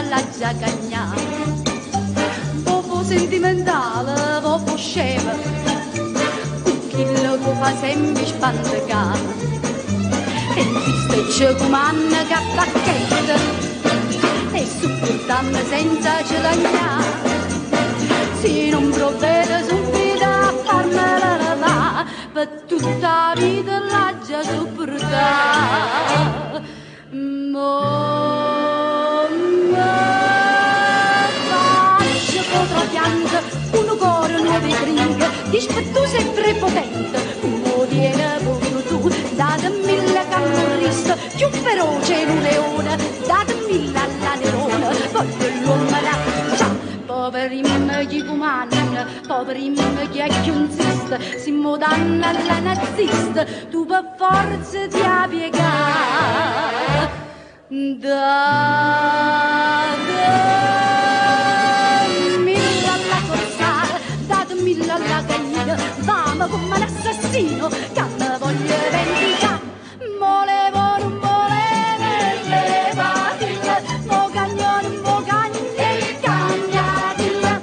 la giacagna. Popo sentimentale, popo scema, quello che fa sempre spantacare. E visto c'è comanda che pacchetta, e supportando senza guadagnare. Se non provvede subito a farmela lavare, per tutta la vita la già sopportare. Faccio potrà piangere, un cuore nuovo gringa, dispettoso e prepotente, come tiene pure tu, datemi la camorrista, più feroce in un leone, datemi la nerone, voglio l'uomo da poverimma chi comanda, poverimma chi è che insiste, si modanna alla nazista, tu per forza ti ha piegare. Datemela alla corsara, datemela alla gallina, fama come un assassino, che mi voglio vendicare. Volevo, non volevo, levatela, mo cagnone, mo cagne, cagnatela.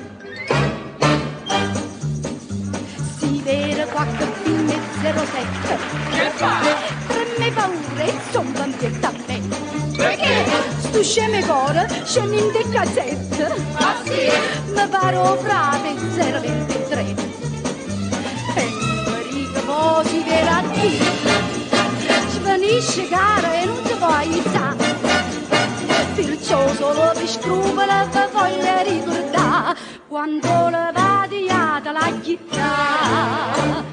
Si vede qualche film 07, Che fa? tremme paure, insomma, ambietta a me. Perché? Stu sceme cuore, scemi in te cassette. Ah sì? Mi paro frate 023. E Marica poi si verrà a dire, ci finisce cara e non ti può aiutare. Perciò solo per scrupolo vi voglio ricordare quando le vadiate la chitarra.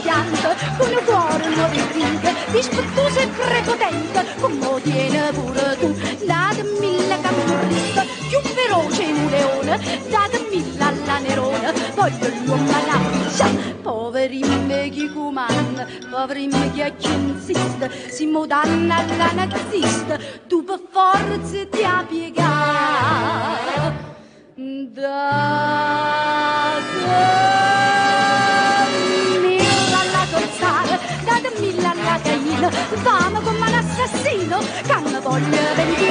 Pianta, con un cuore nuovo in ringa, dispettoso e prepotente, come tiene pure tu. Datemi la camorrista, più feroce in un leone, datemi la nerone, voglio l'uomo alla faccia. Poveri chi comanda, poveri chi è che insiste, si modanna alla nazista, tu per forza ti ha piegato. Datemi la gallina, fama come un assassino, che mi voglio vendicare.